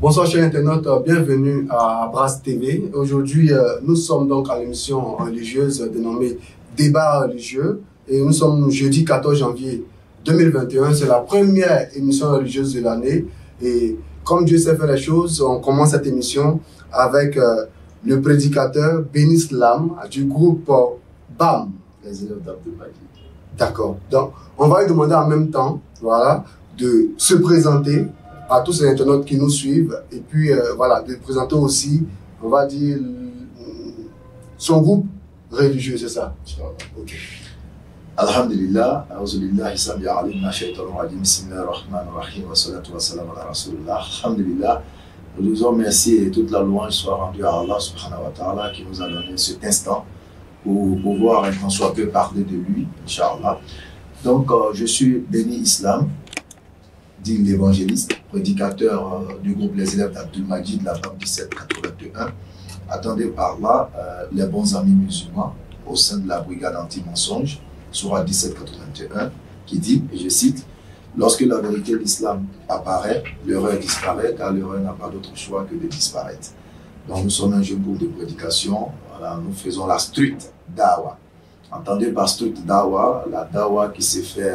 Bonsoir chers internautes, bienvenue à Brass TV. Aujourd'hui, nous sommes donc à l'émission religieuse dénommée Débat religieux et nous sommes jeudi 14 janvier 2021. C'est la première émission religieuse de l'année et comme Dieu sait faire les choses, on commence cette émission avec le prédicateur Bénis Lam du groupe BAM, les élèves d'Abdul Majid. D'accord. Donc, on va lui demander en même temps, voilà, de se présenter à tous les internautes qui nous suivent et puis voilà, de présenter aussi, on va dire, son groupe religieux, c'est ça? Ok. Alhamdulillah, auzubillahi samia alim na shaitanir rajim, bismillahir rahmanir rahim, wa salatu wa salam ala rasulillah. Alhamdulillah, nous disons merci et toute la louange soit rendue à Allah subhanahu wa ta'ala qui nous a donné cet instant pour pouvoir, qu'on soit peu parler de lui, Inch'Allah. Donc, je suis Béni Islam, dit l'évangéliste, prédicateur du groupe Les élèves d'Abdul Majid, la BAM 1781. Attendez par là les bons amis musulmans au sein de la brigade anti-mensonge, Sourate 1781, qui dit, et je cite, « Lorsque la vérité de l'islam apparaît, l'erreur disparaît, car l'erreur n'a pas d'autre choix que de disparaître. » Donc nous sommes un jeune groupe de prédication, voilà, nous faisons la street dawa. Entendez par street dawa, la dawa qui se fait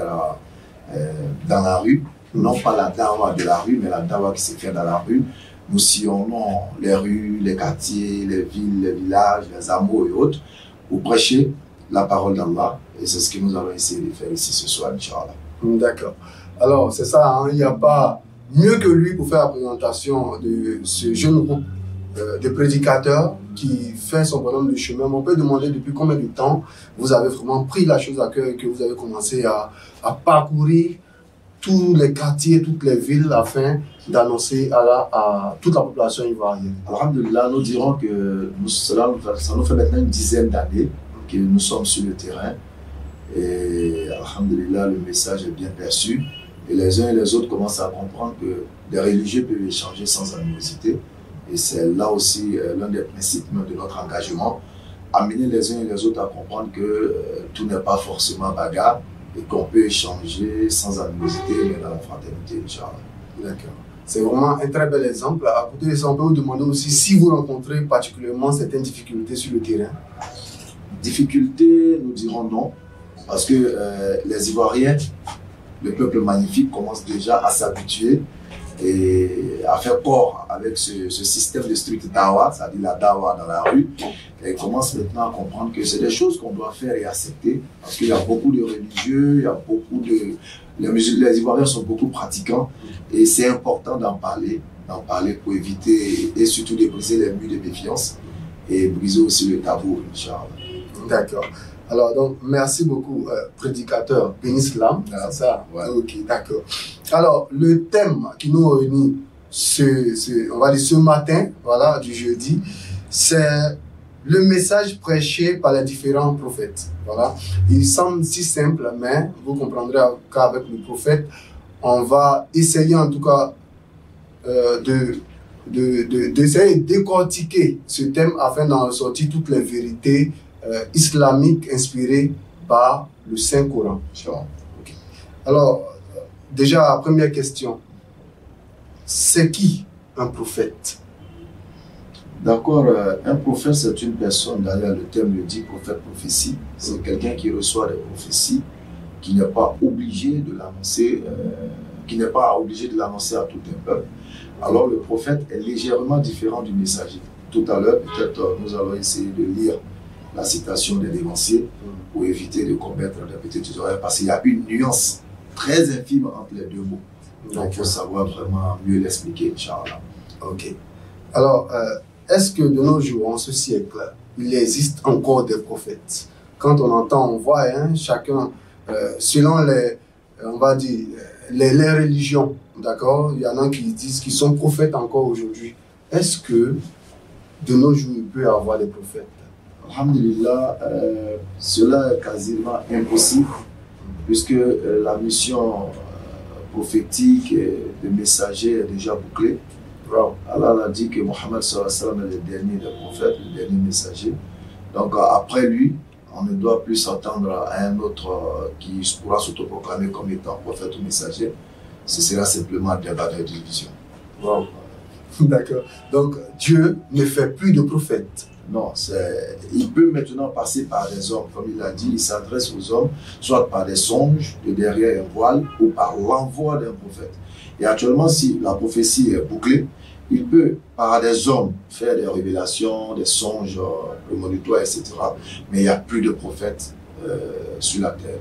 dans la rue, non pas la dawa de la rue, mais la dawa qui se fait dans la rue. Nous sillonnons les rues, les quartiers, les villes, les villages, les hameaux et autres, pour prêcher la parole d'Allah. Et c'est ce que nous allons essayer de faire ici ce soir, Inch'Allah. D'accord. Alors, c'est ça, hein, il n'y a pas mieux que lui pour faire la présentation de ce jeune groupe de prédicateurs qui fait son bonhomme de chemin. On peut demander depuis combien de temps vous avez vraiment pris la chose à cœur et que vous avez commencé à parcourir tous les quartiers, toutes les villes afin d'annoncer à toute la population ivoirienne. Alhamdulillah, nous dirons que ça nous fait maintenant une dizaine d'années que nous sommes sur le terrain et alhamdulillah, le message est bien perçu et les uns et les autres commencent à comprendre que les religieux peuvent échanger sans animosité et c'est là aussi l'un des principes de notre engagement, amener les uns et les autres à comprendre que tout n'est pas forcément bagarre et qu'on peut échanger sans animosité, mais dans la fraternité, Inch'Allah. D'accord. C'est vraiment un très bel exemple. À côté de ça, on peut vous demander aussi si vous rencontrez particulièrement certaines difficultés sur le terrain. Difficultés, nous dirons non, parce que les Ivoiriens, le peuple magnifique, commence déjà à s'habituer et à faire corps avec ce système de street dawa, c'est-à-dire la dawa dans la rue, et commence maintenant à comprendre que c'est des choses qu'on doit faire et accepter, parce qu'il y a beaucoup de religieux, il y a beaucoup de... Les Ivoiriens sont beaucoup pratiquants, et c'est important d'en parler pour éviter, et surtout de briser les murs de méfiance, et briser aussi le tabou, Inch'Allah. D'accord. Alors, donc, merci beaucoup, prédicateur Bénis Lam, c'est ça? Ouais. Ok, d'accord. Alors, le thème qui nous réunit on va dire ce matin, voilà, du jeudi, c'est le message prêché par les différents prophètes. Voilà. Il semble si simple, mais vous comprendrez qu'avec le prophète, on va essayer en tout cas d'essayer de décortiquer ce thème afin d'en ressortir toutes les vérités islamiques inspirées par le Saint-Coran. Okay. Alors, déjà, première question. C'est qui un prophète? D'accord, un prophète c'est une personne, d'ailleurs le terme le dit, prophète, prophétie. C'est quelqu'un qui reçoit des prophéties, qui n'est pas obligé de l'annoncer, à tout un peuple. Alors le prophète est légèrement différent du messager. Tout à l'heure, peut-être nous allons essayer de lire la citation de l'évancier pour éviter de commettre des petites erreurs, parce qu'il y a une nuance très infime entre les deux mots. Donc il faut savoir vraiment mieux l'expliquer, Inch'Allah. Ok. Alors, est-ce que de nos jours, en ce siècle, il existe encore des prophètes? Quand on entend, on voit, hein, chacun, selon on va dire, les religions, d'accord? Il y en a qui disent qu'ils sont prophètes encore aujourd'hui. Est-ce que de nos jours, il peut y avoir des prophètes? Alhamdulillah, cela est quasiment impossible, puisque la mission prophétique de messager est déjà bouclée. Allah a dit que Mohammed est le dernier des prophètes, le dernier messager. Donc après lui, on ne doit plus s'attendre à un autre qui pourra s'autoproclamer comme étant prophète ou messager. Ce sera simplement un débat de division. Wow. D'accord. Donc, Dieu ne fait plus de prophètes. Non, il peut maintenant passer par des hommes, comme il l'a dit, il s'adresse aux hommes, soit par des songes de derrière un voile ou par l'envoi d'un prophète. Et actuellement, si la prophétie est bouclée, il peut, par des hommes, faire des révélations, des songes prémonitoires, etc. Mais il n'y a plus de prophètes sur la terre.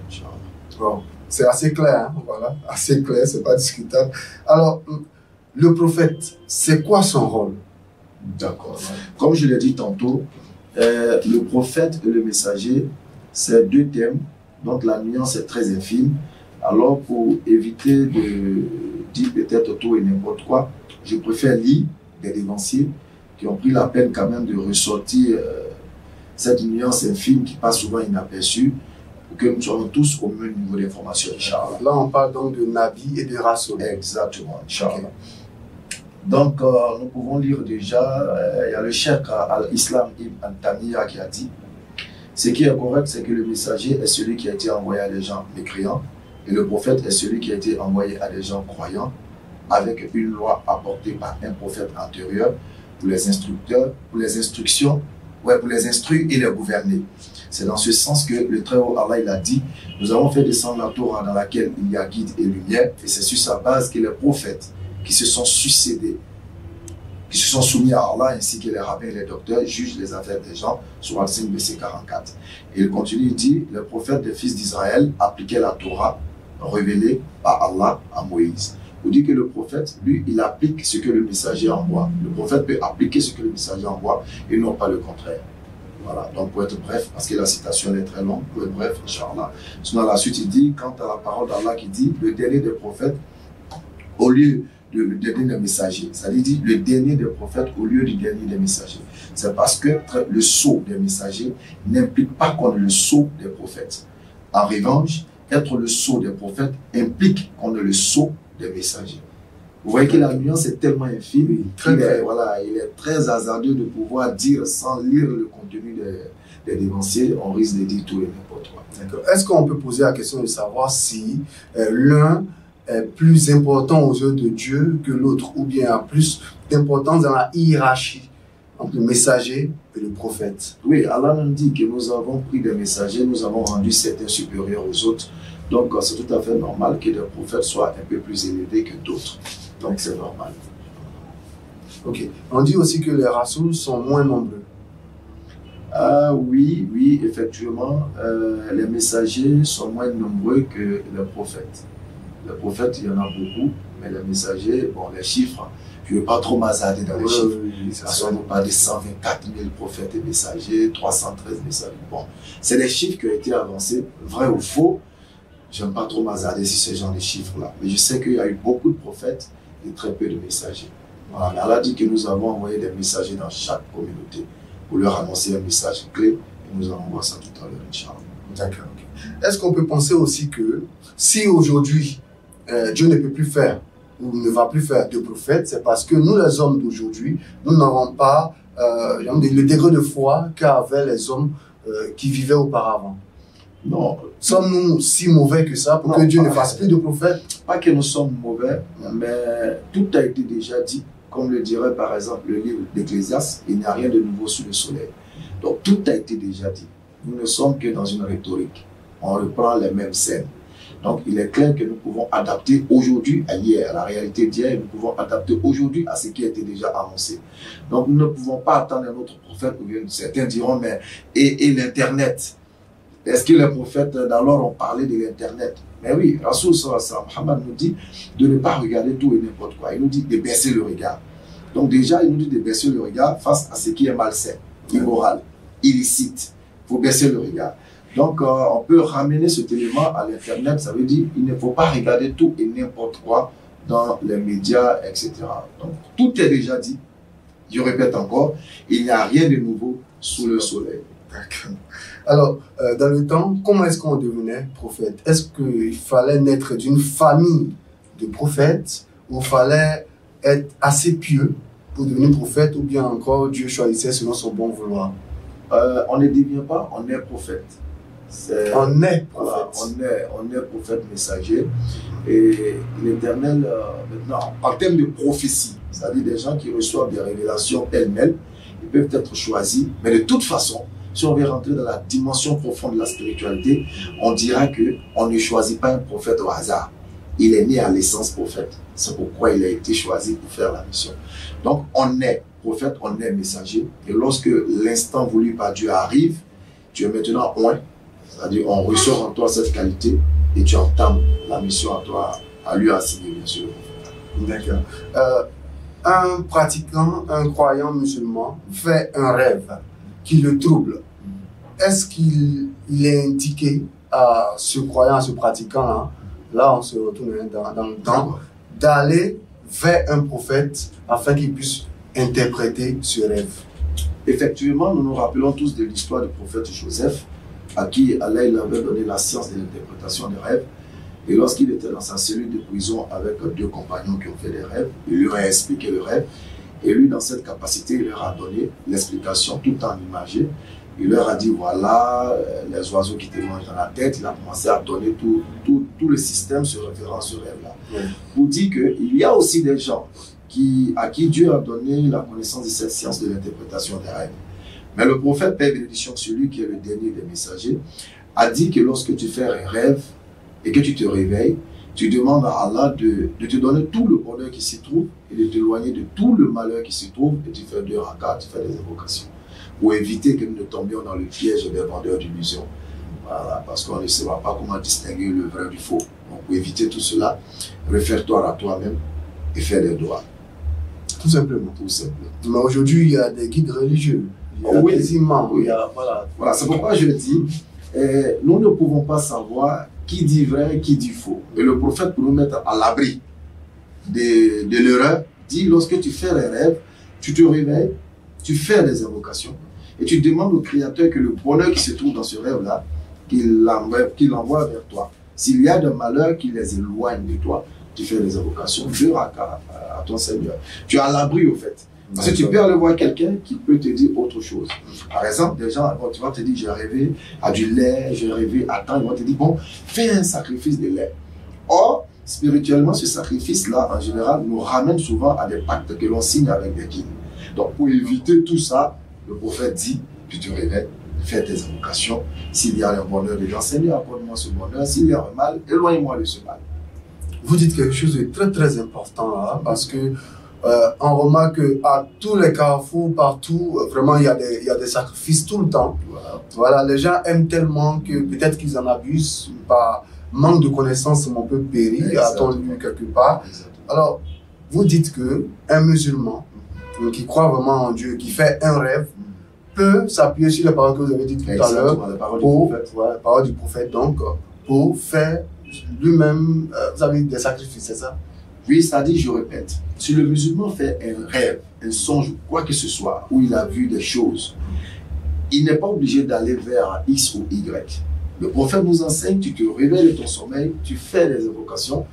Bon, c'est assez clair, hein? Voilà, assez clair, c'est pas discutable. Alors, le prophète, c'est quoi son rôle? D'accord. Comme je l'ai dit tantôt, le prophète et le messager, c'est deux thèmes, donc la nuance est très infime. Alors, pour éviter de dire peut-être tout et n'importe quoi, je préfère lire des dévanciers qui ont pris la peine quand même de ressortir cette nuance infime qui passe souvent inaperçue pour que nous soyons tous au même niveau d'information, Inch'Allah. Là, on parle donc de Nabi et de Rasoul. Exactement, Inch'Allah. Okay. Donc, nous pouvons lire déjà, il y a le cheikh Al-Islam Ibn Tamiya qui a dit ce qui est correct, c'est que le messager est celui qui a été envoyé à des gens mécréants et le prophète est celui qui a été envoyé à des gens croyants avec une loi apportée par un prophète antérieur pour les instructeurs, pour les instructions, pour les instruire et les gouverner. C'est dans ce sens que le Très-Haut Allah il a dit nous avons fait descendre la Torah dans laquelle il y a guide et lumière et c'est sur sa base que les prophètes qui se sont succédés, qui se sont soumis à Allah, ainsi que les rabbins et les docteurs, jugent les affaires des gens, sur Al-Sin BC 44. Et il continue, il dit, le prophète des fils d'Israël appliquait la Torah révélée par Allah à Moïse. Vous dit que le prophète, lui, il applique ce que le messager envoie. Le prophète peut appliquer ce que le messager envoie et non pas le contraire. Voilà, donc pour être bref, parce que la citation est très longue, pour être bref, Inch'Allah. Sinon, à la suite, il dit, quant à la parole d'Allah qui dit, le dernier des prophètes, au lieu le dernier des messagers, c'est-à-dire dit le dernier des prophètes au lieu du dernier des messagers. C'est parce que le sceau des messagers n'implique pas qu'on est le sceau des prophètes. En revanche, être le sceau des prophètes implique qu'on est le sceau des messagers. Vous voyez que la nuance est tellement infime, il est très hasardeux de pouvoir dire sans lire le contenu des dévanciers, on risque de dire tout et n'importe quoi. Est-ce qu'on peut poser la question de savoir si l'un est plus important aux yeux de Dieu que l'autre, ou bien a plus d'importance dans la hiérarchie entre le messager et le prophète? Oui, Allah nous dit que nous avons pris des messagers, nous avons rendu certains supérieurs aux autres. Donc c'est tout à fait normal que les prophètes soient un peu plus élevés que d'autres. Donc c'est normal. Ok. On dit aussi que les rasouls sont moins nombreux. Oui, effectivement, les messagers sont moins nombreux que les prophètes. Les prophètes, il y en a beaucoup, mais les messagers, bon, les chiffres, je ne veux pas trop m'hasarder dans les chiffres. On parle de 124 000 prophètes et messagers, 313 messagers. Bon, c'est des chiffres qui ont été avancés, vrai ou faux. Je n'aime pas trop m'hasarder sur ce genre de chiffres-là. Mais je sais qu'il y a eu beaucoup de prophètes et très peu de messagers. Voilà. Mais Allah dit que nous avons envoyé des messagers dans chaque communauté pour leur annoncer un message clé. Et nous allons voir ça tout à l'heure, Inch'Allah. D'accord. Est-ce qu'on peut penser aussi que si aujourd'hui, Dieu ne peut plus faire ou ne va plus faire de prophètes, c'est parce que nous, les hommes d'aujourd'hui, nous n'avons pas le degré de foi qu'avaient les hommes qui vivaient auparavant. Non. Sommes-nous si mauvais que ça pour que Dieu ne fasse plus de prophètes? Pas que nous sommes mauvais, mais tout a été déjà dit. Comme le dirait par exemple le livre d'Ecclésiaste, il n'y a rien de nouveau sous le soleil. Donc tout a été déjà dit. Nous ne sommes que dans une rhétorique. On reprend les mêmes scènes. Donc il est clair que nous pouvons adapter aujourd'hui à hier, à la réalité d'hier, nous pouvons adapter aujourd'hui à ce qui a été déjà annoncé. Donc nous ne pouvons pas attendre un autre prophète, ou bien certains diront, mais et l'Internet? Est-ce que les prophètes d'alors ont parlé de l'Internet? Mais oui, Rasoul Muhammad nous dit de ne pas regarder tout et n'importe quoi. Il nous dit de baisser le regard. Donc déjà, il nous dit de baisser le regard face à ce qui est malsain, immoral, illicite. Il faut baisser le regard. Donc, on peut ramener cet élément à l'Internet. Ça veut dire qu'il ne faut pas regarder tout et n'importe quoi dans les médias, etc. Donc, tout est déjà dit. Je répète encore, il n'y a rien de nouveau sous le soleil. D'accord. Alors, dans le temps, comment est-ce qu'on devenait prophète? Est-ce qu'il fallait naître d'une famille de prophètes ou il fallait être assez pieux pour devenir prophète, ou bien encore Dieu choisissait selon son bon vouloir? On ne devient pas, on est prophète. On est prophète. Voilà, on est prophète messager. Et l'Éternel, maintenant, en termes de prophétie, c'est-à-dire des gens qui reçoivent des révélations pêle-mêle, ils peuvent être choisis, mais de toute façon, si on veut rentrer dans la dimension profonde de la spiritualité, on dira qu'on ne choisit pas un prophète au hasard. Il est né à l'essence prophète. C'est pourquoi il a été choisi pour faire la mission. Donc, on est prophète, on est messager. Et lorsque l'instant voulu par Dieu arrive, tu es maintenant oint. C'est-à-dire, on ressort en toi cette qualité et tu entames la mission à toi, à lui assigner, bien sûr. D'accord. Un pratiquant, un croyant musulman fait un rêve qui le trouble. Est-ce qu'il est indiqué à ce croyant, à ce pratiquant, là on se retourne dans le temps, d'aller vers un prophète afin qu'il puisse interpréter ce rêve? Effectivement, nous nous rappelons tous de l'histoire du prophète Joseph, à qui Allah il avait donné la science de l'interprétation des rêves. Et lorsqu'il était dans sa cellule de prison avec deux compagnons qui ont fait des rêves, il leur a expliqué le rêve. Et lui, dans cette capacité, il leur a donné l'explication tout en imagé. Il leur a dit, voilà, les oiseaux qui te mangent dans la tête. Il a commencé à donner tout le système se référant à ce rêve-là. Pour dire qu'il y a aussi des gens à qui Dieu a donné la connaissance de cette science de l'interprétation des rêves. Mais le prophète, Père bénédiction, celui qui est le dernier des messagers, a dit que lorsque tu fais un rêve et que tu te réveilles, tu demandes à Allah de te donner tout le bonheur qui s'y trouve et de t'éloigner de tout le malheur qui s'y trouve, et tu fais 2 rakats, tu fais des invocations. Pour éviter que nous ne tombions dans le piège des vendeurs d'illusions. Voilà, parce qu'on ne saura pas comment distinguer le vrai du faux. Donc pour éviter tout cela, réfère-toi à toi-même et fais des doigts. Tout simplement. Tout simplement. Mais aujourd'hui, il y a des guides religieux, il y a des imams, il y a, voilà, c'est pourquoi je dis, nous ne pouvons pas savoir qui dit vrai et qui dit faux. Et le prophète, pour nous mettre à l'abri de l'erreur, dit, lorsque tu fais les rêves, tu te réveilles, tu fais des invocations et tu demandes au Créateur que le bonheur qui se trouve dans ce rêve-là, qu'il envoie vers toi. S'il y a des malheurs qui les éloignent de toi, tu fais des invocations, 2 rakats à ton Seigneur. Tu es à l'abri au fait. Parce que tu peux aller voir quelqu'un qui peut te dire autre chose. Par exemple, des gens, tu vas te dire, j'ai rêvé à du lait, j'ai rêvé à temps, ils vont te dire, bon, fais un sacrifice de lait. Or, spirituellement, ce sacrifice-là, en général, nous ramène souvent à des pactes que l'on signe avec des guides. Donc, pour éviter tout ça, le prophète dit, tu te réveilles, fais tes invocations. S'il y a un bonheur dedans, Seigneur, accorde-moi ce bonheur. S'il y a un mal, éloigne-moi de ce mal. Vous dites quelque chose de très très important là, parce que on remarque qu'à tous les carrefours, partout, vraiment il y a des sacrifices tout le temps. Voilà, les gens aiment tellement que peut-être qu'ils en abusent, par manque de connaissances, on peut périr, a-t-on lu quelque part. Alors, vous dites qu'un musulman qui croit vraiment en Dieu, qui fait un rêve, peut s'appuyer sur les paroles que vous avez dites tout à l'heure, la parole du prophète, donc, pour faire lui-même, vous avez des sacrifices, c'est ça? Oui, c'est-à-dire, je répète, si le musulman fait un rêve, un songe, quoi que ce soit, où il a vu des choses, il n'est pas obligé d'aller vers X ou Y. Le prophète nous enseigne, tu te réveilles de ton sommeil, tu fais des invocations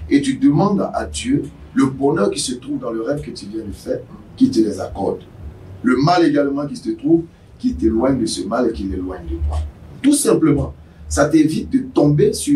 et tu demandes à Dieu le bonheur qui se trouve dans le rêve que tu viens de faire, qui te les accorde. Le mal également qui se trouve, qui t'éloigne de ce mal et qui l'éloigne de toi. Tout simplement, ça t'évite de tomber sur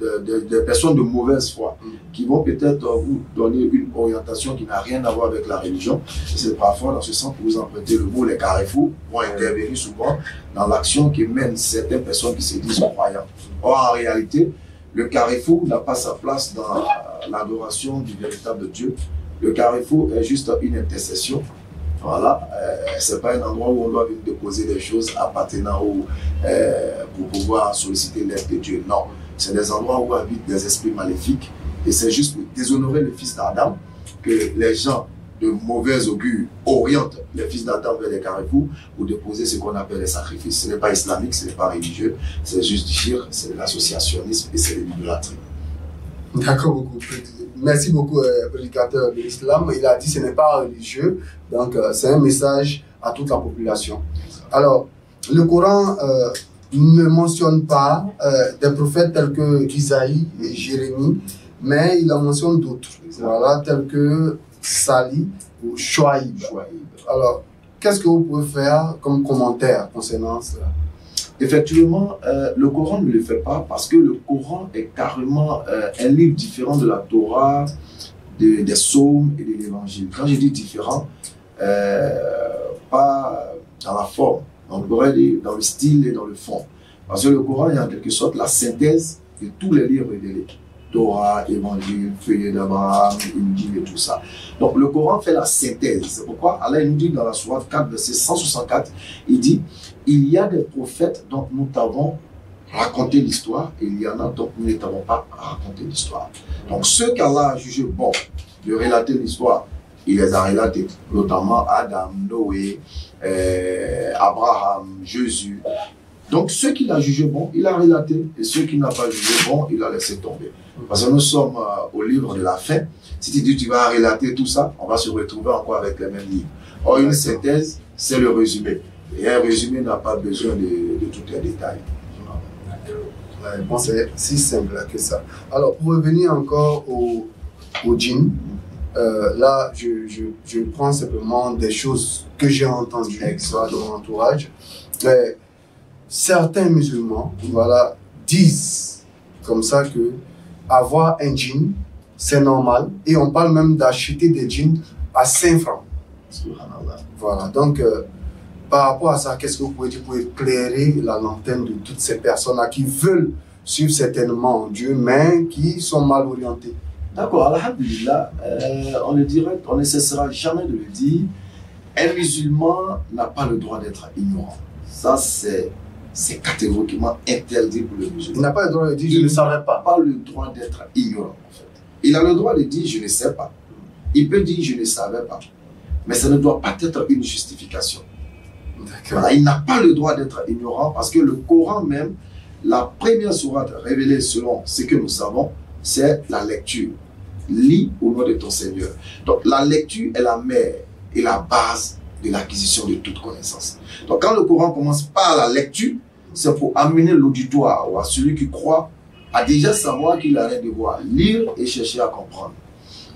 des personnes de mauvaise foi qui vont peut-être vous donner une orientation qui n'a rien à voir avec la religion. C'est parfois dans ce sens que vous empruntez le mot, les carrefours vont intervenir souvent dans l'action qui mène certaines personnes qui se disent croyants. Or, en réalité, le carrefour n'a pas sa place dans l'adoration du véritable Dieu. Le carrefour est juste une intercession. Voilà, c'est pas un endroit où on doit venir déposer des choses appartenant pour pouvoir solliciter l'aide de Dieu. Non, c'est des endroits où habitent des esprits maléfiques et c'est juste pour déshonorer le fils d'Adam que les gens de mauvais augure orientent les fils d'Adam vers les carrefours pour déposer ce qu'on appelle les sacrifices. Ce n'est pas islamique, ce n'est pas religieux, c'est juste du shirk, c'est de l'associationnisme et c'est de l'idolâtrie. D'accord, beaucoup. Merci beaucoup, prédicateur de l'islam. Il a dit que ce n'est pas religieux, donc c'est un message à toute la population. Alors, le Coran ne mentionne pas des prophètes tels que Isaïe et Jérémie, mais il en mentionne d'autres, voilà, tels que Salih ou Chouaïb. Alors, qu'est-ce que vous pouvez faire comme commentaire concernant cela? Effectivement, le Coran ne le fait pas parce que le Coran est carrément un livre différent de la Torah, des psaumes et de l'évangile. Quand je dis différent, pas dans la forme, on pourrait dire dans le style et dans le fond. Parce que le Coran est en quelque sorte la synthèse de tous les livres de Torah, Évangile, Feuillet d'Abraham, Injil et tout ça. Donc le Coran fait la synthèse. C'est pourquoi Allah nous dit dans la sourate 4, verset 164, il dit « Il y a des prophètes dont nous t'avons raconté l'histoire et il y en a dont nous ne t'avons pas raconté l'histoire. » Donc ceux qu'Allah a jugé bon de relater l'histoire, il les a relatés, notamment Adam, Noé, Abraham, Jésus. Donc ceux qu'il a jugé bon, il a relaté, et ceux qu'il n'a pas jugé bon, il a laissé tomber. Parce que nous sommes au livre de la fin. Si tu dis tu vas relater tout ça, on va se retrouver encore avec les mêmes livres. Or, une synthèse, c'est le résumé. Et un résumé n'a pas besoin de tous les détails. Bon, c'est si simple que ça. Alors, pour revenir encore au djinn, là, je prends simplement des choses que j'ai entendues dans mon entourage. Certains musulmans, voilà, disent comme ça que avoir un djinn, c'est normal. Et on parle même d'acheter des djinns à 5 francs. Voilà, donc par rapport à ça, qu'est-ce que vous pouvez dire pour éclairer la lanterne de toutes ces personnes-là qui veulent suivre certainement Dieu, mais qui sont mal orientées? D'accord, alhamdulillah, on ne cessera jamais de le dire, un musulman n'a pas le droit d'être ignorant. Ça, c'est catégoriquement interdit pour le musulman. Il n'a pas le droit de dire « je ne savais pas ». Il n'a pas le droit d'être ignorant, en fait. Il a le droit de dire « je ne sais pas ». Il peut dire « je ne savais pas ». Mais ça ne doit pas être une justification. Voilà, il n'a pas le droit d'être ignorant parce que le Coran même, la première sourate révélée selon ce que nous savons, c'est la lecture. Lis au nom de ton Seigneur. Donc la lecture est la mère et la base de l'acquisition de toute connaissance. Donc quand le Coran commence par la lecture, c'est pour amener l'auditoire ou à celui qui croit à déjà savoir qu'il a rien de voir, lire et chercher à comprendre.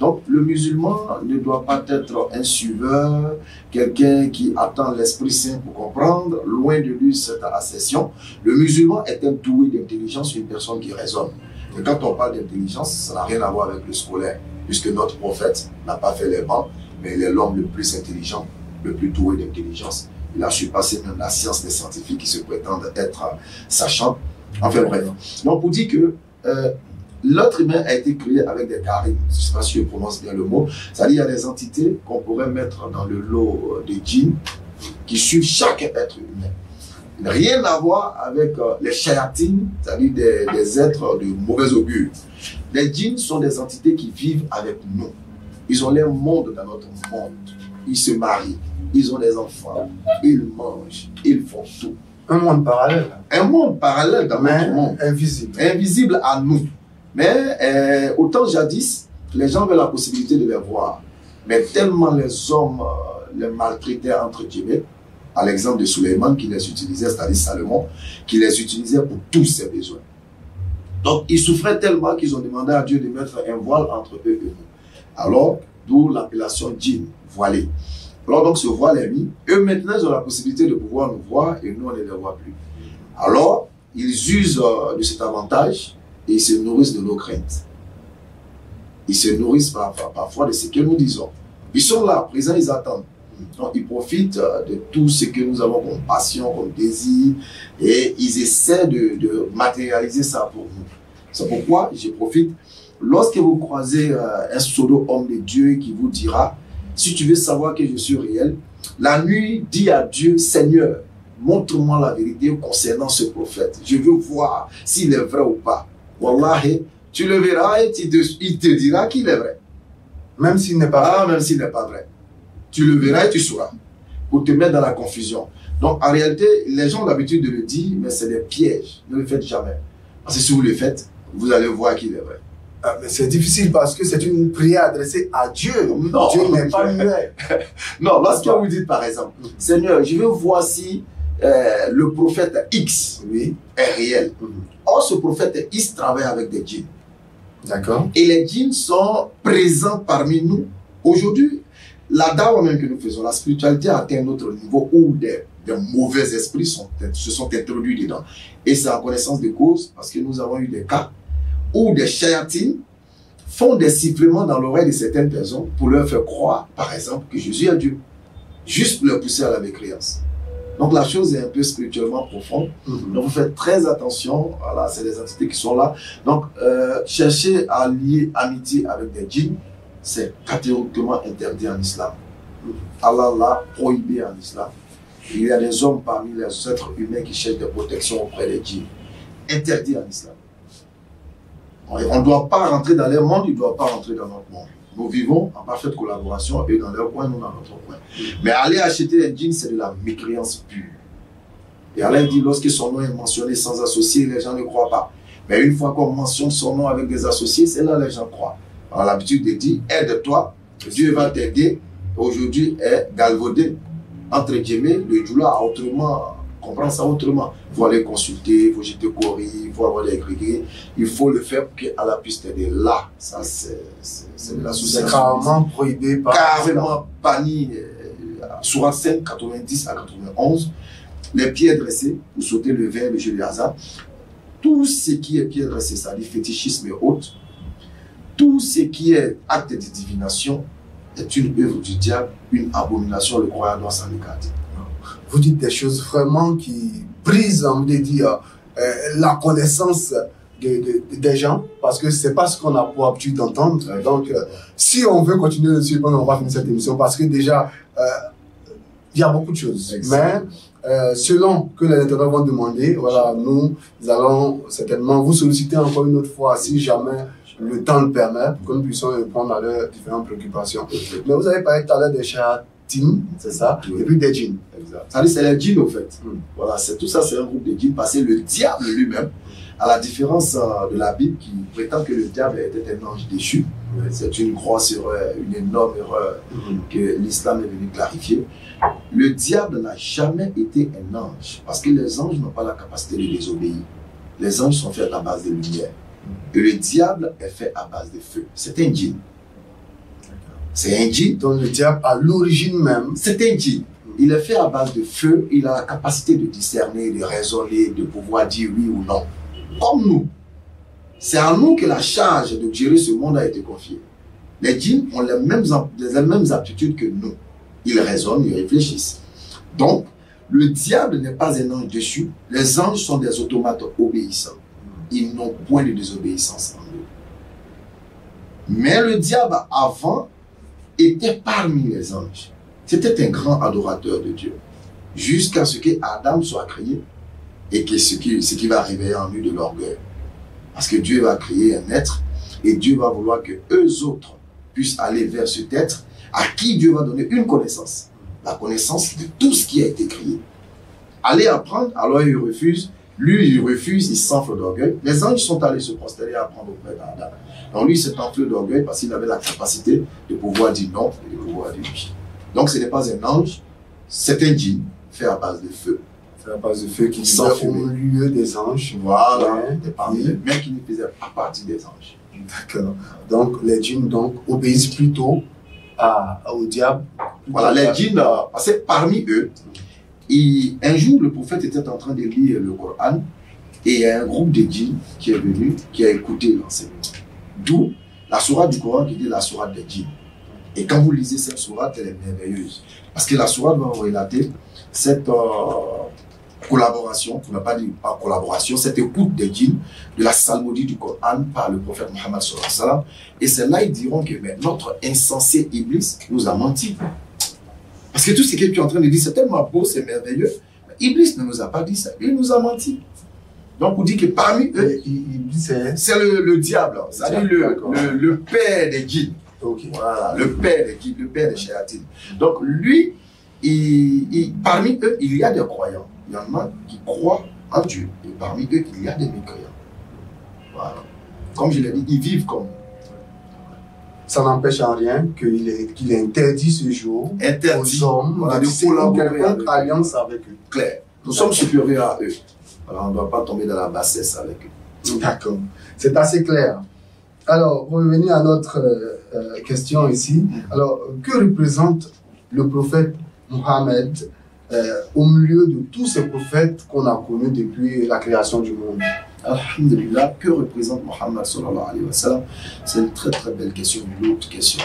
Donc le musulman ne doit pas être un suiveur, quelqu'un qui attend l'Esprit Saint pour comprendre, loin de lui cette assertion. Le musulman est un doué d'intelligence, une personne qui raisonne. Et quand on parle d'intelligence, ça n'a rien à voir avec le scolaire, puisque notre prophète n'a pas fait les bancs, mais il est l'homme le plus intelligent, le plus doué d'intelligence. Il a surpassé même la science des scientifiques qui se prétendent être sachants. Enfin bref. Donc pour dire que l'être humain a été créé avec des charismes, je ne sais pas si je prononce bien le mot, c'est-à-dire il y a des entités qu'on pourrait mettre dans le lot des djinns qui suivent chaque être humain. Rien à voir avec les shayatines, c'est-à-dire des êtres de mauvais augure. Les djinns sont des entités qui vivent avec nous. Ils ont leur monde dans notre monde. Ils se marient, ils ont des enfants, ils mangent, ils font tout. Un monde parallèle. Un monde parallèle dans notre monde. Invisible. Invisible à nous. Mais autant jadis, les gens avaient la possibilité de les voir. Mais tellement les hommes les maltraitaient entre guillemets, à l'exemple de Suleiman qui les utilisait, c'est-à-dire Salomon, qui les utilisait pour tous ses besoins. Donc ils souffraient tellement qu'ils ont demandé à Dieu de mettre un voile entre eux et nous. Alors, d'où l'appellation djinn, voilé. Alors donc ce voile est mis. Eux maintenant ils ont la possibilité de pouvoir nous voir et nous on ne les voit plus. Alors, ils usent de cet avantage et ils se nourrissent de nos craintes. Ils se nourrissent parfois de ce que nous disons. Ils sont là, présents, ils attendent. Donc, ils profitent de tout ce que nous avons comme passion, comme désir, et ils essaient de matérialiser ça pour nous. C'est pourquoi je profite. Lorsque vous croisez un pseudo homme de Dieu qui vous dira, si tu veux savoir que je suis réel, la nuit, dis à Dieu, Seigneur, montre-moi la vérité concernant ce prophète. Je veux voir s'il est vrai ou pas. Wallahi, tu le verras et il te dira qu'il est vrai. Même s'il n'est pas vrai. Même s'il n'est pas vrai. Tu le verras et tu sauras. Pour te mettre dans la confusion. Donc en réalité, les gens ont l'habitude de le dire, mais c'est des pièges. Ne le faites jamais. Parce que si vous le faites, vous allez voir qu'il est vrai. Ah, mais c'est difficile parce que c'est une prière adressée à Dieu. Non, Dieu n'est pas muet. Non, lorsque vous dites par exemple, Seigneur, je veux voir si le prophète X est réel. Or, ce prophète X travaille avec des djinns. D'accord. Et les djinns sont présents parmi nous. Aujourd'hui, la dawa même que nous faisons, la spiritualité a atteint un autre niveau où des mauvais esprits se sont introduits dedans. Et c'est en connaissance de cause parce que nous avons eu des cas où des shayatines font des sifflements dans l'oreille de certaines personnes pour leur faire croire, par exemple, que Jésus est Dieu. Juste pour leur pousser à la mécréance. Donc la chose est un peu spirituellement profonde. Donc vous faites très attention. Voilà, c'est des entités qui sont là. Donc chercher à lier amitié avec des djinns, c'est catégoriquement interdit en islam. Allah l'a prohibé en islam. Il y a des hommes parmi les êtres humains qui cherchent des protections auprès des djinns. Interdit en islam. On ne doit pas rentrer dans leur monde, ils ne doivent pas rentrer dans notre monde. Nous vivons en parfaite collaboration, eux dans leur coin, nous dans notre coin. Mais aller acheter les djinns, c'est de la mécréance pure. Et Allah dit, lorsque son nom est mentionné sans associé, les gens ne croient pas. Mais une fois qu'on mentionne son nom avec des associés, c'est là que les gens croient. On a l'habitude de dire, aide-toi, Dieu va t'aider. Aujourd'hui est galvaudé. Entre guillemets, le djoula a autrement, comprend ça autrement. Il faut aller consulter, il faut jeter courir, il faut avoir des grégés. Il faut le faire pour qu'Allah puisse t'aider. Là, ça c'est de l'association. C'est carrément prohibé par... Carrément banni. Sourate 5, 90 à 91. Les pieds dressés, pour sauter le verre, le jeu de hasard. Tout ce qui est pieds dressés, ça dit fétichisme et autres. Tout ce qui est acte de divination est une œuvre du diable, une abomination. Le croyant doit s'en écarter. Vous dites des choses vraiment qui brisent, on veut dire, la connaissance des gens, parce que c'est pas ce qu'on a pour habitude d'entendre. Donc, si on veut continuer dessus, on va finir cette émission, parce que déjà, il y a beaucoup de choses. Exactement. Mais selon que les internautes vont demander, voilà, nous allons certainement vous solliciter encore une autre fois, si jamais le temps le permet, pour que nous puissions répondre à leurs différentes préoccupations. Mais vous avez parlé tout à l'heure des shayatin, c'est ça, et puis des djinns. Exact. Ça dit, c'est les djinns au fait. Voilà, tout ça, c'est un groupe de djinns, parce que le diable lui-même, à la différence de la Bible qui prétend que le diable était un ange déchu, c'est une grosse erreur, une énorme erreur que l'islam est venu clarifier. Le diable n'a jamais été un ange, parce que les anges n'ont pas la capacité de désobéir. Les anges sont faits à base de lumière. Et le diable est fait à base de feu. C'est un djinn. C'est un djinn. Donc le diable, à l'origine même, c'est un djinn. Il est fait à base de feu. Il a la capacité de discerner, de raisonner, de pouvoir dire oui ou non. Comme nous. C'est à nous que la charge de gérer ce monde a été confiée. Les djinns ont les mêmes aptitudes que nous. Ils raisonnent, ils réfléchissent. Donc, le diable n'est pas un ange déchu. Les anges sont des automates obéissants. Ils n'ont point de désobéissance en eux. Mais le diable, avant, était parmi les anges. C'était un grand adorateur de Dieu. Jusqu'à ce que Adam soit créé et que ce qui va réveiller en lui de l'orgueil. Parce que Dieu va créer un être et Dieu va vouloir que eux autres puissent aller vers cet être à qui Dieu va donner une connaissance. La connaissance de tout ce qui a été créé. Aller apprendre, alors il refuse. Lui, il refuse, il s'enfle d'orgueil. Les anges sont allés se prosterner à apprendre auprès d'Adam. Donc lui, il s'est enflé d'orgueil parce qu'il avait la capacité de pouvoir dire non et de pouvoir dire oui. Donc ce n'est pas un ange, c'est un djinn fait à base de feu. C'est à base de feu qui vivait au lieu des anges. Voilà, mais qui ne faisait pas partie des anges. D'accord. Donc les djinns obéissent plutôt au diable. Voilà, les djinns, parce que parmi eux, un jour, le prophète était en train de lire le Coran et il y a un groupe de djinns qui est venu, qui a écouté l'enseignement. D'où la sourate du Coran qui dit la sourate des djinns. Et quand vous lisez cette sourate, elle est merveilleuse. Parce que la sourate va vous relater cette collaboration, on n'a pas dit pas collaboration, cette écoute des djinns de la psalmodie du Coran par le prophète Mohammed sallallahu alayhi wa sallam. Et c'est là ils diront que mais, notre insensé Iblis nous a menti. Parce que tout ce que tu es en train de dire, c'est tellement beau, c'est merveilleux. Mais Iblis ne nous a pas dit ça, il nous a menti. Donc on dit que parmi eux, c'est le diable, c'est-à-dire le père des djinns. Okay. Voilà, le père des djinns, le père des shayatines. Donc lui, parmi eux, il y a des croyants. Il y en a qui croient en Dieu. Et parmi eux, il y a des mécréants. Voilà. Comme je l'ai dit, ils vivent comme nous. Ça n'empêche en rien qu'il est interdit ce jour aux hommes de collaborer en alliance avec eux. Clair. Nous sommes supérieurs à eux. Alors on ne doit pas tomber dans la bassesse avec eux. D'accord. C'est assez clair. Alors, pour revenir à notre question ici, alors, que représente le prophète Mohammed au milieu de tous ces prophètes qu'on a connus depuis la création du monde? Alhamdulillah, que représente Mohammed sallallahu alayhi wa sallam? C'est une très très belle question, une autre question.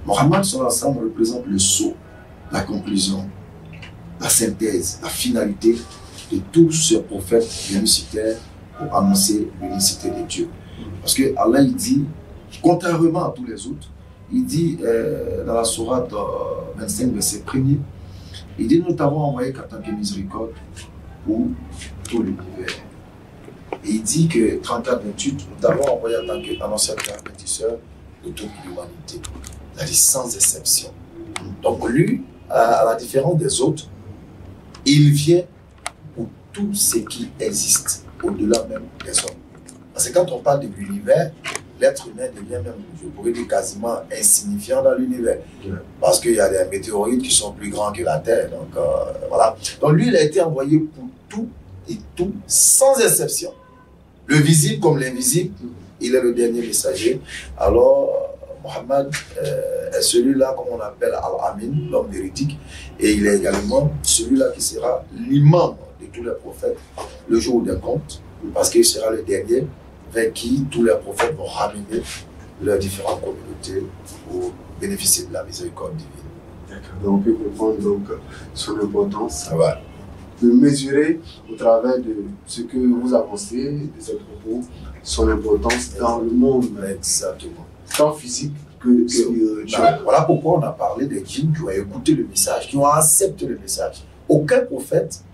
Mohammed sallallahu alayhi wa sallam représente le sceau, la conclusion, la synthèse, la finalité de tout ce prophète venu sur terre pour annoncer l'unicité de Dieu. Parce que Allah il dit, contrairement à tous les autres, il dit dans la sourate 25, verset 1er, il dit nous t'avons envoyé qu'en tant que miséricorde pour tout l'univers. Et il dit que 34-28, nous t'avons envoyé en tant qu'annonciateur et bâtisseur de toute l'humanité. C'est-à-dire sans exception. Donc lui, à la différence des autres, il vient pour tout ce qui existe au-delà même des hommes. Parce que quand on parle de l'univers, l'être humain devient même, je pourrais dire, quasiment insignifiant dans l'univers. Parce qu'il y a des météorites qui sont plus grands que la Terre. Donc, voilà. Donc lui, il a été envoyé pour tout et tout, sans exception. Le visible comme l'invisible, il est le dernier messager. Alors, Mohammed est celui-là, comme on appelle Al-Amin, l'homme véridique, et il est également celui-là qui sera l'imam de tous les prophètes le jour des comptes, parce qu'il sera le dernier vers qui tous les prophètes vont ramener leurs différentes communautés pour bénéficier de la miséricorde divine. D'accord. Donc on peut comprendre donc son importance. Ouais. De mesurer au travers de ce que vous avancez, de ces propos, son importance dans le monde. Exactement. Tant physique que spirituel. Voilà pourquoi on a parlé des djinns qui ont écouté le message, qui ont accepté le message. Aucun prophète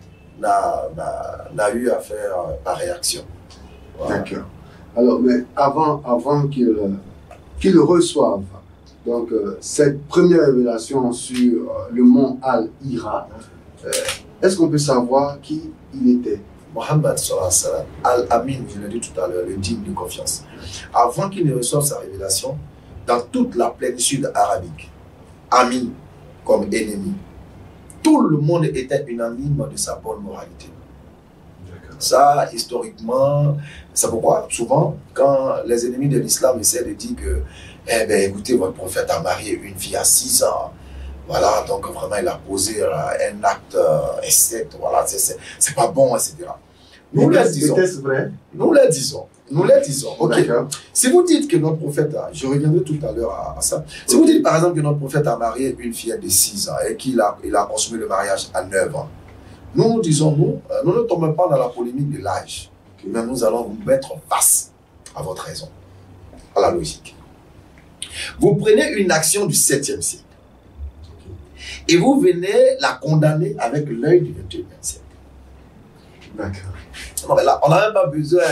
n'a eu à faire par réaction. Voilà. D'accord. Alors, mais avant qu'il reçoive donc, cette première révélation sur le mont Al-Hira, est-ce qu'on peut savoir qui il était? Mohammed sallallahu alayhi wa sallam, Al-Amin, je l'ai dit tout à l'heure, le digne de confiance. Avant qu'il ne reçoive sa révélation, dans toute la plénitude arabique, Amin comme ennemi, tout le monde était unanime de sa bonne moralité. Ça, historiquement, c'est pourquoi souvent, quand les ennemis de l'islam essaient de dire que, eh bien, écoutez, votre prophète a marié une fille à 6 ans, voilà, donc vraiment il a posé un acte esthète, voilà, c'est pas bon, etc. Nous le disons. Était-ce vrai? Nous le disons. Nous le disons. Ok. Si vous dites que notre prophète a, je reviendrai tout à l'heure à ça. Si vous dites par exemple que notre prophète a marié une fille de 6 ans et qu'il a consommé le mariage à 9 ans, nous disons, nous ne tombons pas dans la polémique de l'âge, mais nous allons vous mettre face à votre raison, à la logique. Vous prenez une action du 7e siècle et vous venez la condamner avec l'œil du 21e siècle. D'accord. Non, mais là, on n'a même pas besoin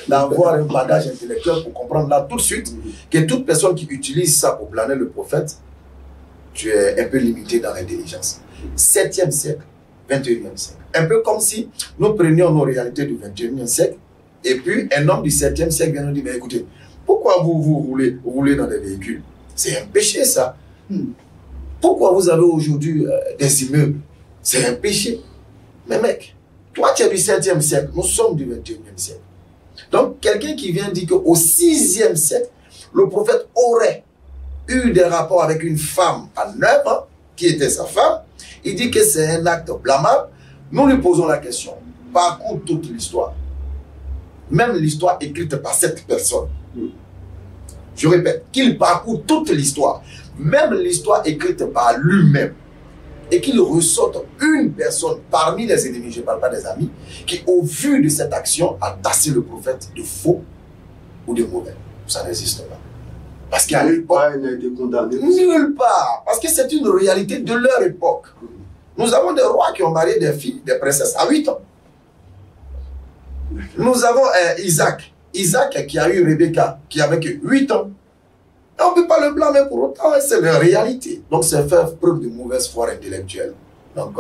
d'avoir un bagage intellectuel pour comprendre là tout de suite que toute personne qui utilise ça pour blâmer le prophète, tu es un peu limité dans l'intelligence. 7e siècle, 21e siècle. Un peu comme si nous prenions nos réalités du 21e siècle et puis un homme du 7e siècle vient nous dire, mais écoutez, pourquoi vous roulez dans des véhicules? C'est un péché ça. Pourquoi vous avez aujourd'hui des immeubles? C'est un péché. Mais mec, toi tu es du 7e siècle, nous sommes du 21e siècle. Donc quelqu'un qui vient dire qu'au 6e siècle, le prophète aurait eu des rapports avec une femme à 9 ans, qui était sa femme, il dit que c'est un acte blâmable. Nous lui posons la question, parcours toute l'histoire, même l'histoire écrite par cette personne. Je répète, qu'il parcourt toute l'histoire, même l'histoire écrite par lui-même, et qu'il ressorte une personne parmi les ennemis, je ne parle pas des amis, qui au vu de cette action a tassé le prophète de faux ou de mauvais. Ça n'existe pas. Parce qu'à l'époque, il a été condamné. Nulle part. Parce que c'est une réalité de leur époque. Nous avons des rois qui ont marié des filles, des princesses à 8 ans. Nous avons Isaac. Isaac qui a eu Rebecca, qui avait que 8 ans. Et on ne peut pas le blâmer pour autant, c'est la réalité. Donc c'est faire preuve de mauvaise foi intellectuelle. Donc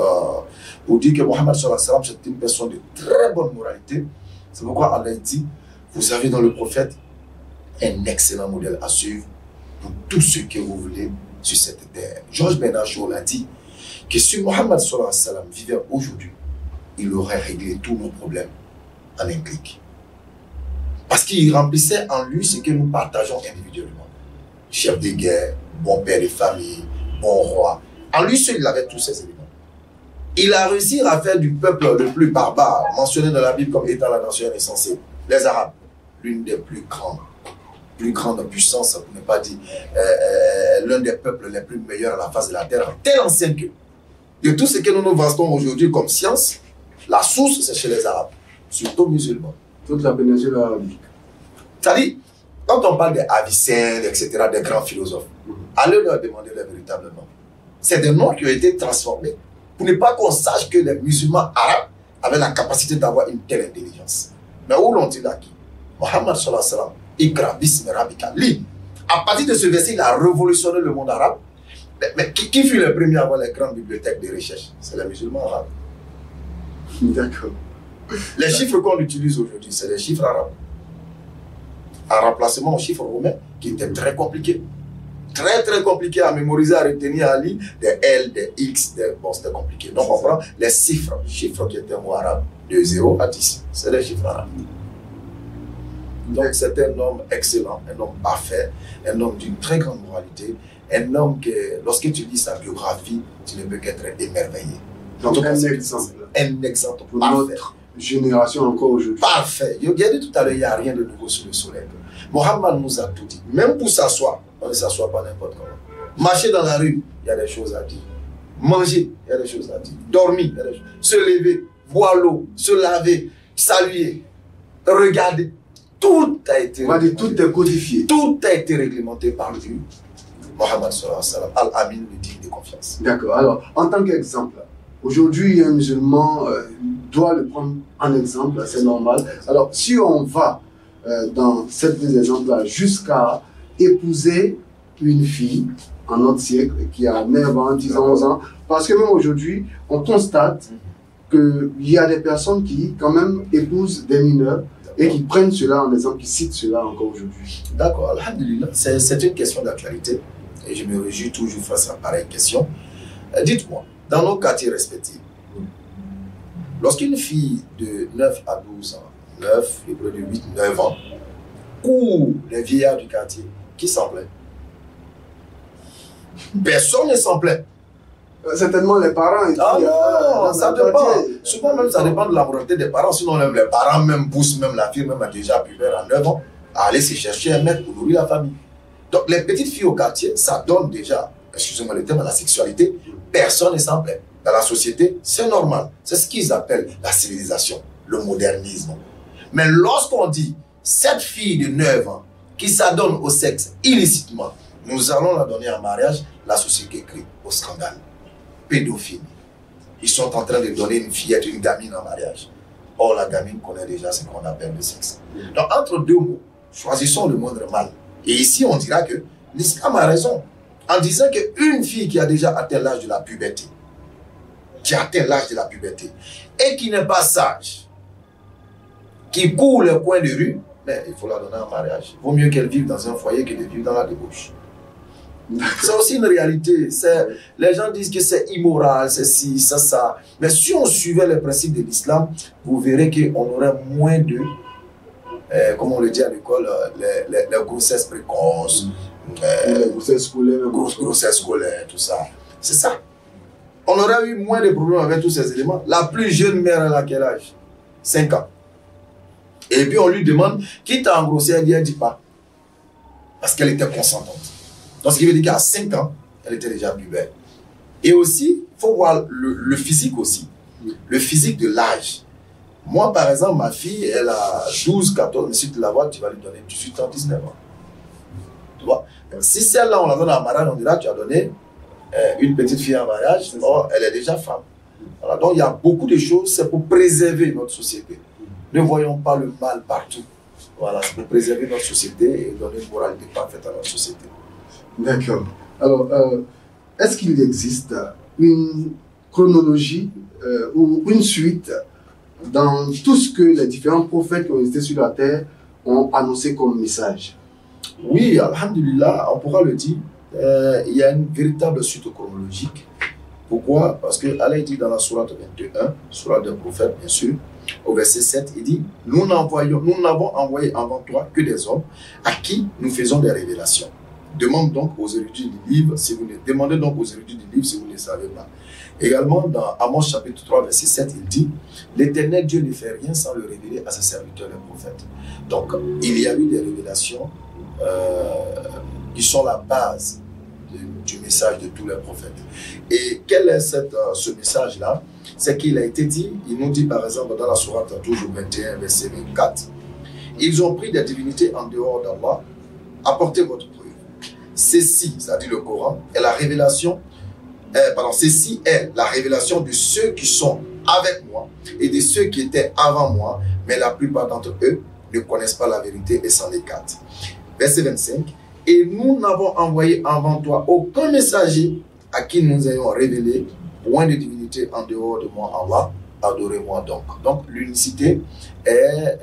pour dire que Mohammed sallallahu alayhi wa sallam, c'est une personne de très bonne moralité, c'est pourquoi Allah dit, vous avez dans le prophète un excellent modèle à suivre pour tout ce que vous voulez sur cette terre. Georges Benachour l'a dit, que si Mohammed sallallahu alayhi wa sallam vivait aujourd'hui, il aurait réglé tous nos problèmes en un clic. Parce qu'il remplissait en lui ce que nous partageons individuellement. Chef de guerre, bon père de famille, bon roi. En lui seul, il avait tous ces éléments. Il a réussi à faire du peuple le plus barbare, mentionné dans la Bible comme étant la nation insensée. Les Arabes, l'une des plus grandes puissances, pour ne pas dire l'un des peuples les plus meilleurs à la face de la terre, tel ancien que de tout ce que nous vastons aujourd'hui comme science, la source c'est chez les Arabes, surtout musulmans. Toute la péninsule arabique. C'est-à-dire, quand on parle des Avicenne, etc., des grands philosophes, allez leur demander leur véritable nom. C'est des noms qui ont été transformés pour ne pas qu'on sache que les musulmans arabes avaient la capacité d'avoir une telle intelligence. Mais où l'ont-ils acquis? Mohammed sallallahu alayhi wa sallam, Ikra bismi rabbika li. À partir de ce verset, il a révolutionné le monde arabe. Mais qui fut le premier à avoir les grandes bibliothèques de recherche? C'est les musulmans arabes. D'accord. Les chiffres qu'on utilise aujourd'hui, c'est les chiffres arabes. En remplacement aux chiffres romains, qui étaient très compliqués. Très compliqué à mémoriser, à retenir, à lire. Des L, des X, bon, c'était compliqué. Donc on prend les chiffres qui étaient en arabe, de 0 à 10. C'est les chiffres arabes. Donc c'est un homme excellent, un homme parfait, un homme d'une très grande moralité, un homme que, lorsque tu lis sa biographie, tu ne peux qu'être émerveillé. Donc un exemple. Un exemple pour parfait. Notre génération encore aujourd'hui. Parfait. Il y a dit tout à l'heure, il n'y a rien de nouveau sous le soleil. Mohammed nous a tout dit. Même pour s'asseoir, on ne s'assoit pas n'importe comment. Marcher dans la rue, il y a des choses à dire. Manger, il y a des choses à dire. Dormir, il y a des choses. Se lever, boire l'eau, se laver, saluer, regarder. Tout a été tout est codifié. Tout a été réglementé par lui. Mohammed sallallahu alayhi wa sallam, Al-Amin, le digne de confiance. D'accord. Alors, en tant qu'exemple, aujourd'hui, un musulman doit le prendre en exemple, c'est normal. Alors, si on va dans cet exemple-là jusqu'à épouser une fille en notre siècle qui a 9 ans, 10 ans, 11 ans, parce que même aujourd'hui, on constate qu'il y a des personnes qui, quand même, épousent des mineurs et qui prennent cela en exemple, qui citent cela encore aujourd'hui. D'accord, alhamdulillah, c'est une question d'actualité et je me réjouis toujours face à pareille question. Dites-moi, dans nos quartiers respectifs, lorsqu'une fille de 9 à 12 ans, 9, et plus de 8, 9 ans, court les vieillards du quartier, qui s'en plaint? Personne ne s'en plaint. Certainement les parents. Non, ça dépend. Souvent même ça dépend de la volonté des parents. Sinon même les parents même poussent même la fille même a déjà pu faire à 9 ans à aller se chercher un mec pour nourrir la famille. Donc les petites filles au quartier, ça donne déjà, excusez-moi le terme, la sexualité. Personne ne s'en plaint. Dans la société, c'est normal. C'est ce qu'ils appellent la civilisation, le modernisme. Mais lorsqu'on dit cette fille de 9 ans qui s'adonne au sexe illicitement, nous allons la donner en mariage, la société crie au scandale. Pédophilie. Ils sont en train de donner une fillette, une gamine en mariage. Or, la gamine connaît déjà ce qu'on appelle le sexe. Donc, entre deux mots, choisissons le moindre mal. Et ici, on dira que l'islam a raison en disant qu'une fille qui a déjà atteint l'âge de la puberté, et qui n'est pas sage, qui court le coin de rue, mais il faut la donner en mariage. Il vaut mieux qu'elle vive dans un foyer que de vivre dans la débauche. C'est aussi une réalité. Les gens disent que c'est immoral, c'est ci, ça. Mais si on suivait les principes de l'islam, vous verrez qu'on aurait moins de, comme on le dit à l'école, les grossesses précoces, les grossesses scolaires, grossesses scolaires, tout ça. C'est ça. On aurait eu moins de problèmes avec tous ces éléments. La plus jeune mère, elle a quel âge? 5 ans. Et puis on lui demande, qui t'a engrossé? Elle dit pas. Parce qu'elle était consentante. Donc, ce qui veut dire qu'à 5 ans, elle était déjà plus belle. Et aussi, il faut voir le physique aussi. Le physique de l'âge. Moi, par exemple, ma fille, elle a 12, 14, mais si tu la vois, tu vas lui donner 18 ans, 19 ans. Tu vois? Si celle-là, on la donne en mariage, on dira, tu as donné une petite fille en mariage, or, elle est déjà femme. Voilà, donc, il y a beaucoup de choses, c'est pour préserver notre société. Ne voyons pas le mal partout. Voilà, c'est pour préserver notre société et donner une moralité parfaite à notre société. D'accord. Alors, est-ce qu'il existe une chronologie ou une suite dans tout ce que les différents prophètes qui ont été sur la terre ont annoncé comme message? Oui, alhamdulillah, on pourra le dire. Il y a une véritable suite chronologique. Pourquoi? Parce que Allah dit dans la sourate 21, sourate des prophètes, bien sûr, au verset 7, il dit, nous n'avons envoyé avant toi que des hommes à qui nous faisons des révélations. Demandez donc aux érudits du livre si vous ne savez pas. Également, dans Amos chapitre 3, verset 7, il dit « L'Éternel Dieu ne fait rien sans le révéler à ses serviteurs, les prophètes. » Donc, il y a eu des révélations qui sont la base du message de tous les prophètes. Et quel est ce message-là? C'est qu'il a été dit, il nous dit par exemple dans la sourate toujours 21, verset 24, « Ils ont pris des divinités en dehors d'Allah, apportez votre preuve. Ceci, c'est-à-dire le Coran, est la révélation. Ceci est la révélation de ceux qui sont avec moi et de ceux qui étaient avant moi, mais la plupart d'entre eux ne connaissent pas la vérité et s'en écartent. » Verset 25. « Et nous n'avons envoyé avant toi aucun messager à qui nous ayons révélé point de divinité en dehors de moi, Allah, adorez-moi donc. » Donc l'unicité est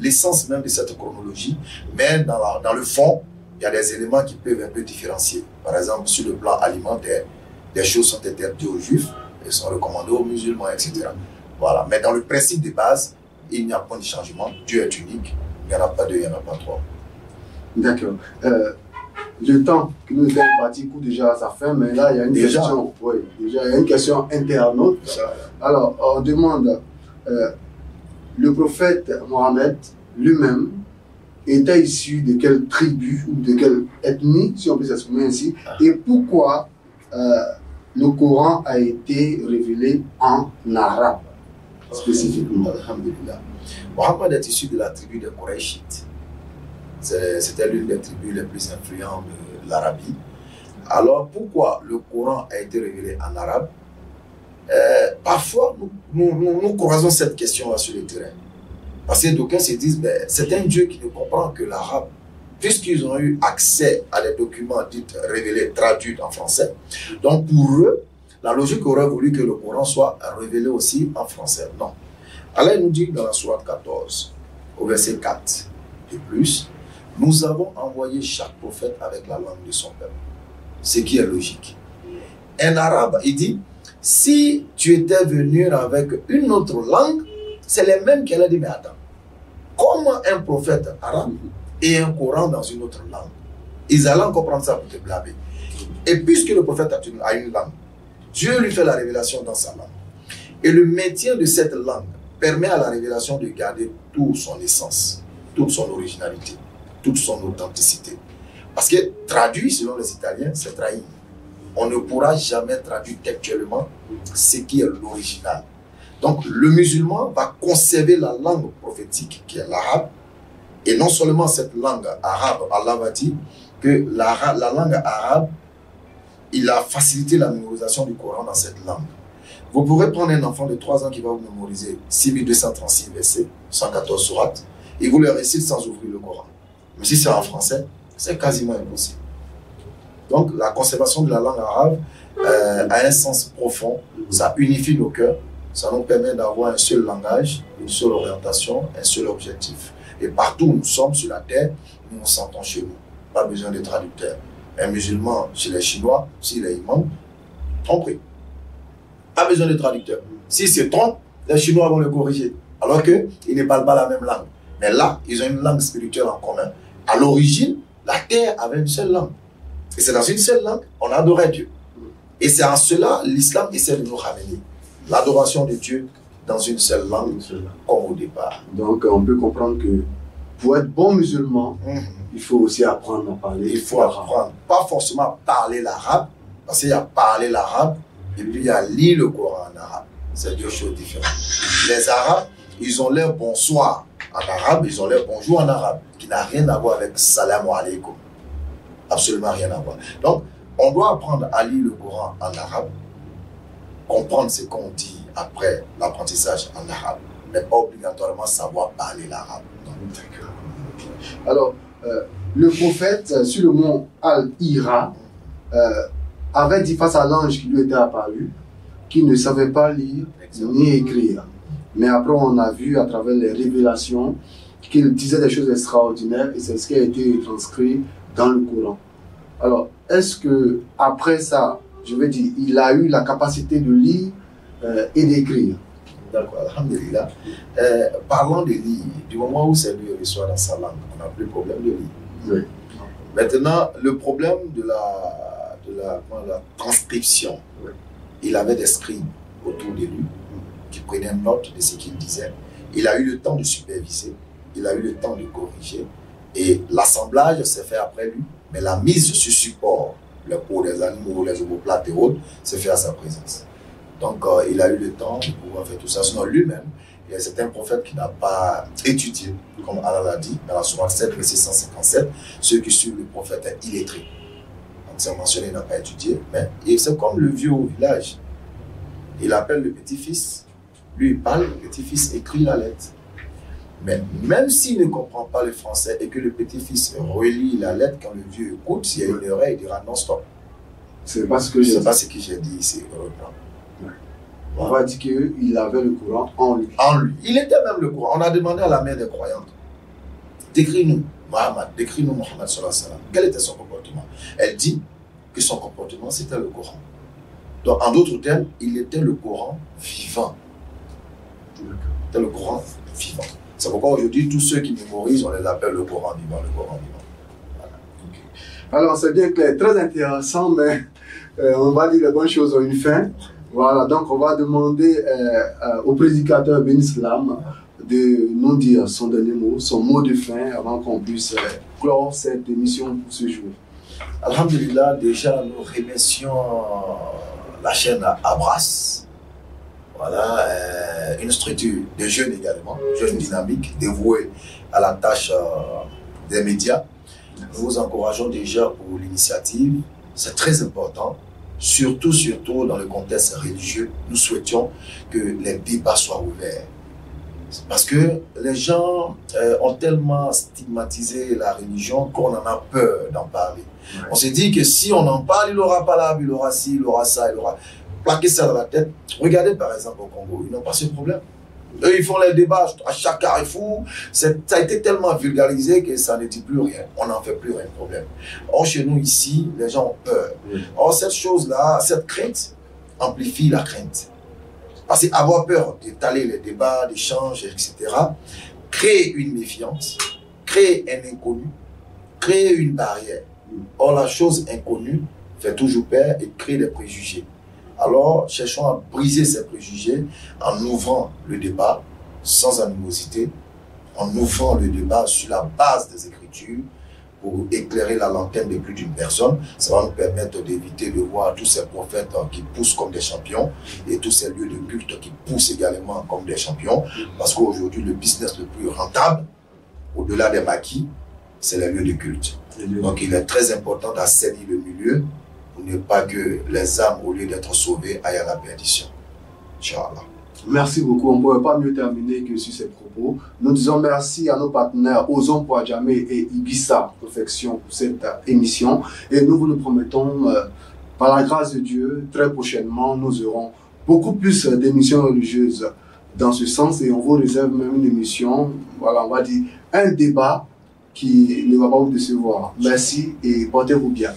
l'essence même de cette chronologie, mais dans le fond, il y a des éléments qui peuvent un peu différencier. Par exemple, sur le plan alimentaire, des choses sont interdites aux juifs et sont recommandées aux musulmans, etc. Voilà. Mais dans le principe de base, il n'y a pas de changement. Dieu est unique. Il n'y en a pas deux, il n'y en a pas trois. D'accord. Le temps qui nous est imparti court déjà à sa fin, mais là, il y a une question. Oui, déjà, il y a une question internaute. Alors, on demande, le prophète Mohammed lui-même était issu de quelle tribu ou de quelle ethnie, si on peut s'exprimer ainsi, et pourquoi le Coran a été révélé en arabe, spécifiquement. Alhamdulillah. Mohammed est issu de la tribu des Qurayshites. C'était l'une des tribus les plus influentes de l'Arabie. Alors, pourquoi le Coran a été révélé en arabe? Parfois, nous croisons cette question-là sur le terrain. Parce que d'aucuns se disent, ben, c'est un Dieu qui ne comprend que l'arabe. Puisqu'ils ont eu accès à des documents dits révélés, traduits en français. Donc pour eux, la logique aurait voulu que le Coran soit révélé aussi en français. Non. Allah nous dit dans la sourate 14, au verset 4 et plus, nous avons envoyé chaque prophète avec la langue de son peuple. Ce qui est logique. Un arabe, il dit, si tu étais venu avec une autre langue, c'est les mêmes qui allaient dire, mais attends, comment un prophète arabe et un Coran dans une autre langue? Ils allaient encore prendre ça pour te blâmer. Et puisque le prophète a une langue, Dieu lui fait la révélation dans sa langue. Et le maintien de cette langue permet à la révélation de garder toute son essence, toute son originalité, toute son authenticité. Parce que traduit, selon les Italiens, c'est trahir. On ne pourra jamais traduire textuellement ce qui est l'original. Donc le musulman va conserver la langue prophétique qui est l'arabe. Et non seulement cette langue arabe, Allah va dire que la langue arabe, il a facilité la mémorisation du Coran dans cette langue. Vous pourrez prendre un enfant de 3 ans qui va vous mémoriser 6236 versets, 114 sourates, et vous le récitez sans ouvrir le Coran. Mais si c'est en français, c'est quasiment impossible. Donc la conservation de la langue arabe a un sens profond, ça unifie nos cœurs, ça nous permet d'avoir un seul langage, une seule orientation, un seul objectif. Et partout où nous sommes sur la terre, nous nous sentons chez nous. Pas besoin de traducteur. Un musulman chez les Chinois, s'il est imam, tromperie. Pas besoin de traducteur. S'il se trompe, les Chinois vont le corriger. Alors qu'ils ne parlent pas la même langue. Mais là, ils ont une langue spirituelle en commun. À l'origine, la terre avait une seule langue. Et c'est dans une seule langue qu'on adorait Dieu. Et c'est en cela, l'islam essaie de nous ramener. L'adoration de Dieu dans une seule langue, comme au départ. Donc, on peut comprendre que pour être bon musulman, il faut aussi apprendre à parler. Il faut apprendre, pas forcément parler l'arabe, parce qu'il y a parler l'arabe, et puis il y a lire le Coran en arabe. C'est deux choses différentes. Les Arabes, ils ont leur bonsoir en arabe, ils ont leur bonjour en arabe, qui n'a rien à voir avec salam alaikum. Absolument rien à voir. Donc, on doit apprendre à lire le Coran en arabe, comprendre ce qu'on dit après l'apprentissage en arabe, mais pas obligatoirement savoir parler l'arabe. Alors, le prophète, sur le mont Al-Hira, avait dit face à l'ange qui lui était apparu, qu'il ne savait pas lire ni écrire. Mais après, on a vu à travers les révélations qu'il disait des choses extraordinaires et c'est ce qui a été transcrit dans le Coran. Alors, est-ce que après ça, je veux dire, il a eu la capacité de lire et d'écrire? D'accord, alhamdulillah. Parlons de lire. Du moment où c'est lui reçoit dans sa langue, on n'a plus de problème de lire. Oui. Maintenant, le problème de la transcription, oui, Il avait des scribes autour de lui qui prenaient note de ce qu'il disait. Il a eu le temps de superviser, il a eu le temps de corriger. Et l'assemblage s'est fait après lui, mais la mise sur support, le pot des animaux, les ovoplates et autres, s'est fait à sa présence. Donc il a eu le temps de pouvoir faire tout ça. Sinon lui-même, c'est un prophète qui n'a pas étudié, comme Allah l'a dit, dans la sourate 7, verset 157, ceux qui suivent le prophète est illettré. Donc c'est mentionné, il n'a pas étudié, mais c'est comme le vieux au village. Il appelle le petit-fils, lui il parle, le petit-fils écrit la lettre. Mais même s'il ne comprend pas le français et que le petit-fils relit la lettre, quand le vieux écoute, s'il y a une oreille, il dira non, stop. C'est pas ce que j'ai dit. C'est pas ce que j'ai dit ici. On va dire qu'il avait le Coran en lui. En lui. Il était même le Coran. On a demandé à la mère des croyantes, décris-nous Mohammed, décris-nous Mohammed sallallahu alayhi wa sallam. Quel était son comportement? Elle dit que son comportement c'était le Coran. Donc en d'autres termes, il était le Coran vivant. C'était le Coran vivant. C'est pourquoi aujourd'hui, tous ceux qui mémorisent, on les appelle le Coran vivant, le Coran vivant. Voilà. Okay. Alors c'est bien clair, très intéressant, mais on va dire les bonnes choses en une fin. Voilà, donc on va demander au prédicateur Ben Islam de nous dire son dernier mot, son mot de fin avant qu'on puisse clore cette émission pour ce jour. Alhamdulillah, déjà nous remercions la chaîne Abras, voilà, une structure de jeunes également, jeunes dynamiques, dévoués à la tâche des médias. Nous vous encourageons déjà pour l'initiative, c'est très important. Surtout dans le contexte religieux, nous souhaitions que les débats soient ouverts. Parce que les gens ont tellement stigmatisé la religion qu'on en a peur d'en parler. Ouais. On s'est dit que si on en parle, il n'aura pas l'âme, il aura ci, il aura ça, il aura plaqué ça dans la tête. Regardez par exemple au Congo, ils n'ont pas ce problème. Eux, ils font les débats à chaque carrefour. Ça a été tellement vulgarisé que ça ne dit plus rien. On n'en fait plus rien de problème. Or, chez nous, ici, les gens ont peur. Or, cette chose-là, cette crainte amplifie la crainte. Parce qu'avoir peur d'étaler les débats, d'échanges, etc., crée une méfiance, crée un inconnu, crée une barrière. Or, la chose inconnue fait toujours peur et crée des préjugés. Alors, cherchons à briser ces préjugés en ouvrant le débat sans animosité, en ouvrant le débat sur la base des Écritures pour éclairer la lanterne de plus d'une personne. Ça va nous permettre d'éviter de voir tous ces prophètes qui poussent comme des champions et tous ces lieux de culte qui poussent également comme des champions. Parce qu'aujourd'hui, le business le plus rentable, au-delà des maquis, c'est les lieux de culte. Donc, il est très important d'assainir le milieu pour ne pas que les âmes, au lieu d'être sauvées, aillent à la perdition. Inch'Allah. Merci beaucoup. On ne pourrait pas mieux terminer que sur ces propos. Nous disons merci à nos partenaires Ozon Poadjamé et Ibissa Perfection pour cette émission. Et nous vous le promettons, par la grâce de Dieu, très prochainement, nous aurons beaucoup plus d'émissions religieuses dans ce sens. Et on vous réserve même une émission, voilà, on va dire un débat qui ne va pas vous décevoir. Merci et portez-vous bien.